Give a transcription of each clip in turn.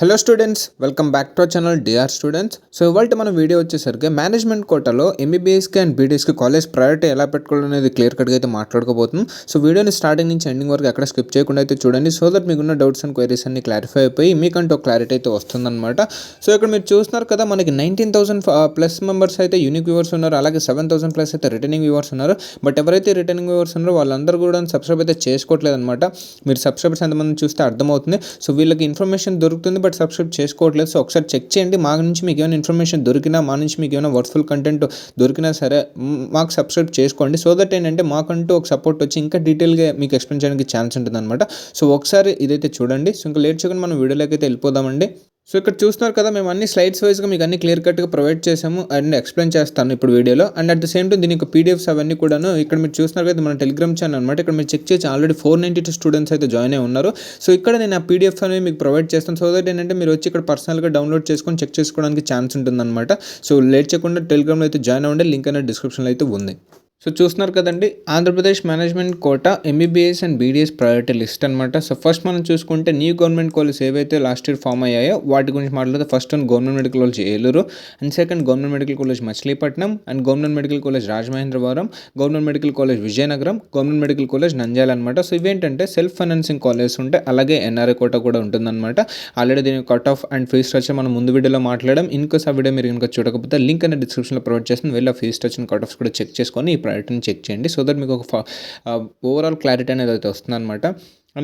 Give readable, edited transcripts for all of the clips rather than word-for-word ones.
Hello students, welcome back to our channel DR students. So ఇవాళ మన video వచ్చేసరికి management కోటాలో ఎంబీబీఎస్కి అండ్ బీడీఎస్కి కాలేజ్ ప్రయారిటీ ఎలా పెట్టుకోవడం అనేది క్లియర్ కట్గా అయితే మాట్లాడుకోబోతున్నాం. సో వీడియోని స్టార్టింగ్ నుంచి ఎండింగ్ వరకు ఎక్కడ స్కిప్ చేయకుండా అయితే చూడండి, సో దట్ మీకున్న డౌట్స్ అండ్ క్వైరీస్ అన్ని క్లారిఫై అయిపోయి మీకంటూ ఒక క్లారిటీ అయితే వస్తుందన్నమాట. సో ఇక్కడ మీరు చూస్తున్నారు కదా, మనకి 19,000 ప్లస్ మెంబర్స్ అయితే యూనిక్ వ్యూవర్స్ ఉన్నారు, అలాగే 7,000 ప్లస్ అయితే రిటర్నింగ్ వ్యూవర్స్ ఉన్నారు. బట్ ఎవరైతే రిటర్నింగ్ వ్యూవర్స్ ఉన్నారో వాళ్ళందరూ కూడా సబ్స్క్రైబ్ అయితే చేసుకోవట్లేదు అనమాట. మీరు సబ్స్క్రైబర్స్ ఎంతమంది చూస్తే అర్థమవుతుంది. సో వీళ్ళకి ఇన్ఫర్మేషన్ దొరుకుతుంది, బట్ సబ్స్క్రైబ్ చేసుకోవట్లేదు. సో ఒకసారి చెక్ చేయండి, మా నుంచి మీకు ఏమైనా ఇన్ఫర్మేషన్ దొరికినా, మా నుంచి మీకు ఏమైనా వర్త్ఫుల్ కంటెంట్ దొరికినా సరే మాకు సబ్స్క్రైబ్ చేసుకోండి. సో దట్ ఏంటంటే మాకంటూ ఒక సపోర్ట్ వచ్చి ఇంకా డీటెయిల్గా మీకు ఎక్స్ప్లెయిన్ చేయడానికి ఛాన్స్ ఉంటుంది అనమాట. సో ఒకసారి ఇదైతే చూడండి. సో ఇంకా లేట్ చేయకుండా మనం వీడియోలోకి అయితే వెళ్ళిపోదామండి. సో ఇక్కడ చూస్తున్నారు కదా, మేము అన్ని స్లైడ్స్ వైజ్గా మీకు అన్ని క్లియర్ కట్గా ప్రొవైడ్ చేసాము అండ్ ఎక్స్ప్లెయిన్ చేస్తాను ఇప్పుడు వీడియోలో. And at the same time దీనికి పీడిఎఫ్స్ అవన్నీ కూడాను ఇక్కడ మీరు చూస్తున్నారు కదా, మన టెలిగ్రామ్ ఛానల్ అనమాట. ఇక్కడ మీరు చెక్ చేసి ఆల్రెడీ 492 స్టూడెంట్స్ అయితే జాయిన్ అయి ఉన్నారు. సో ఇక్కడ నేను ఆ పీడిఎఫ్ అనేది మీకు ప్రొవైడ్ చేస్తాను. సో దట్ ఏంటంటే మీరు వచ్చి ఇక్కడ పర్సనల్గా డౌన్లోడ్ చేసుకొని చెక్ చేసుకోవడానికి ఛాన్స్ ఉంటుందన్నమాట. సో లేట్ చేయకుండా టెలిగ్రామ్లో అయితే జాయిన్ అవ్వండి, లింక్ అనేది డిస్క్రిప్షన్లో అయితే ఉంది. సో చూస్తున్నారు కదండి, Andhra Pradesh management quota MBBS and BDS priority list అనమాట. సో ఫస్ట్ మనం చూసుకుంటే న్యూ గవర్నమెంట్ కాలేజ్ ఏవైతే లాస్ట్ ఇయర్ ఫామ్ అయ్యాయో వాటి గురించి మాట్లాడితే first one government medical college Eluru, and second government medical college Machilipatnam, and government medical college Rajamahendravaram, government medical college Vizianagaram, government medical college Nandyal అనమాట. So ఇవేంటంటే సెల్ఫ్ ఫైనాన్సింగ్ కాలేజెస్ ఉంటాయి, అలాగే ఎన్ఆర్ఐ కోటా కూడా ఉంటుందన్నమాట. ఆల్రెడీ దీని cut off and fee structure మనం ముందు వీడియోలో మాట్లాడడం. ఇన్కోస్ ఆ వీడియో మీరు ఇంకా చూడకపోతే లింక్ అనేది డిస్క్రిప్షన్లో ప్రొవైడ్ చేస్తుంది, వెళ్ళి ఆ ఫీ స్ట్రక్చర్ కట్ ఆఫ్స్ కూడా చెక్ చేసుకొని ఈ ప్రయారిటీని చెక్ చేయండి. సో దట్ మీకు ఒక ఓవరాల్ క్లారిటీ అనేది అయితే వస్తుంది అనమాట.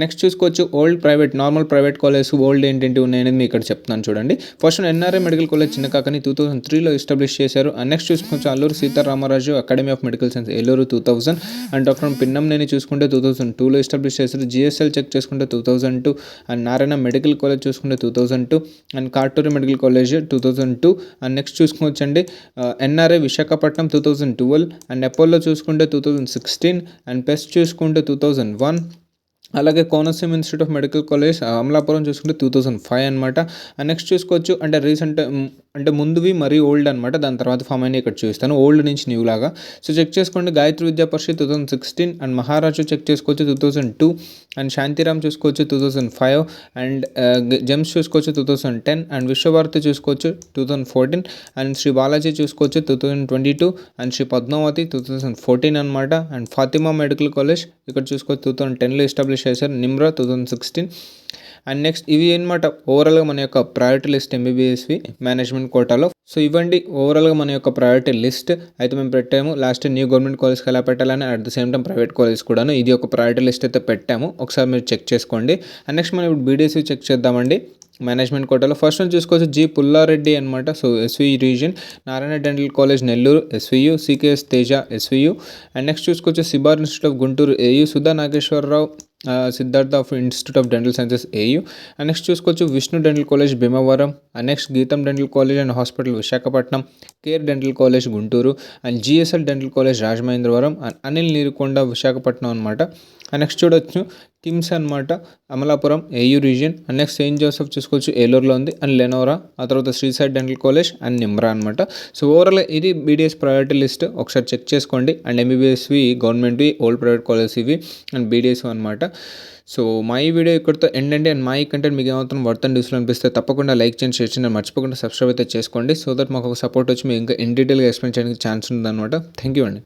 నెక్స్ట్ చూసుకోవచ్చు old private, normal private college old ఏంటంటే ఉన్నాయనేది మీకు ఇక్కడ చెప్తున్నాను చూడండి. First NRI medical college Chinnakakani 2003లో ఎస్టాబ్లిష్ చేశారు. అండ్ నెక్స్ట్ చూసుకోవచ్చు Alluri Sitaramaraju academy of medical science Eluru 2000. And doctor Pinnamaneni చూసుకుంటే 2002లో ఎస్టాబ్లిష్ చేశారు. జిఎస్ఎల్ చెక్ చేసుకుంటే 2002. అండ్ నారాయణ మెడికల్ కాలేజ్ చూసుకుంటే 2002. And Katuri medical college 2002. And next చూసుకోవచ్చండి ఎన్ఆర్ఐ విశాఖపట్నం 2012. అండ్ అపోలో చూసుకుంటే 2016. అండ్ పెస్ట్ చూసుకుంటే 2001. అలాగే Konaseema institute of medical college Amalapuram చూసుకుంటే 2005 అనమాట. అండ్ నెక్స్ట్ చూసుకోవచ్చు అంటే రీసెంట్ అంటే ముందువి మరీ ఓల్డ్ అనమాట, దాని తర్వాత ఫామ్ అయినా ఇక్కడ చూస్తాను ఓల్డ్ నుంచి న్యూ లాగా. సో చెక్ చేసుకోండి గాయత్రి విద్యా పరిషత్ 2016. అండ్ మహారాజు చెక్ చేసుకోవచ్చు 2002. అండ్ శాంతిరామ్ చూసుకోవచ్చు 2005. అండ్ జెమ్స్ చూసుకోవచ్చు 2010. అండ్ విశ్వభారతి చూసుకోవచ్చు 2014. అండ్ శ్రీ బాలాజీ చూసుకోవచ్చు 2022. అండ్ శ్రీ పద్మావతి 2014 అనమాట. అండ్ ఫాతిమా మెడికల్ కాలేజ్ ఇక్కడ చూసుకోవచ్చు 2010లో ఎస్టాబ్లిష్ చేశారు. నిమ్రా 2016. అండ్ నెక్స్ట్ ఇవి అనమాట ఓవరాల్గా మన యొక్క ప్రయారిటీ లిస్ట్ ఎంబీబీఎస్వి మేనేజ్మెంట్ కోటాలో. సో ఇవ్వండి ఓవరాల్గా మన యొక్క ప్రయారిటీ లిస్ట్ అయితే మేము పెట్టాము. లాస్ట్ న్యూ గవర్నమెంట్ కాలేజ్కి ఎలా పెట్టాలని, at the same time private college కూడాను ఇది ఒక ప్రయారిటీ లిస్ట్ అయితే పెట్టాము, ఒకసారి మీరు చెక్ చేసుకోండి. అండ్ నెక్స్ట్ మనం ఇప్పుడు బీడీఎస్వి చెక్ చేద్దామండి. మేనేజ్మెంట్ కోటాలో ఫస్ట్ వన్ చూసుకోవచ్చు జి పుల్లారెడ్డి అనమాట. So SV region, Narayana dental college Nellore SVU, CKS Teja SVU. And next చూసుకోవచ్చు Sibar institute of Guntur AU, Sudha Nageswararao Siddhartha of institute of dental sciences AU. And next చూసుకోవచ్చు Vishnu dental college Bhimavaram. And next Gitam dental college and hospital Visakhapatnam, care dental college Guntur. And GSL dental college Rajamahendravaram. And Anil Neerukonda Visakhapatnam అనమాట. And next చూడొచ్చు కిమ్స్ అనమాట Amalapuram AU region. And next Saint Joseph చూసుకోవచ్చు ఏలూరులో ఉంది. And Lenora, ఆ తర్వాత శ్రీసైడ్ డెంటల్ కాలేజ్ అండ్ నిమ్రా అనమాట. సో ఓవరాల్ ఇది బీడీఎస్ ప్రయారిటీ లిస్ట్, ఒకసారి చెక్ చేసుకోండి. అండ్ ఎంబీబీఎస్వి గవర్నమెంట్వి, ఓల్డ్ ప్రైవేట్ కాలేజ్ ఇవి, అండ్ బీడీఎస్ అనమాట. సో మా ఈ వీడియో ఇక్కడితో ఎండ్ అండి. అండ్ మా ఈ కంటెంట్ మీకు ఏమాత్రం వర్త్ అండ్ యూస్ఫుల్ అనిపిస్తే తప్పకుండా లైక్ చేయండి, షేర్ చేయండి, మర్చిపోకుండా సబ్స్క్రైబ్ అయితే చేసుకోండి. సో దట్ మాకు ఒక సపోర్ట్ వచ్చి మీకు ఇంకా ఇన్ డీటెయిల్గా ఎక్స్ప్లెయిన్ చేయడానికి ఛాన్స్ ఉందన్నమాట. థ్యాంక్ యూ అండి.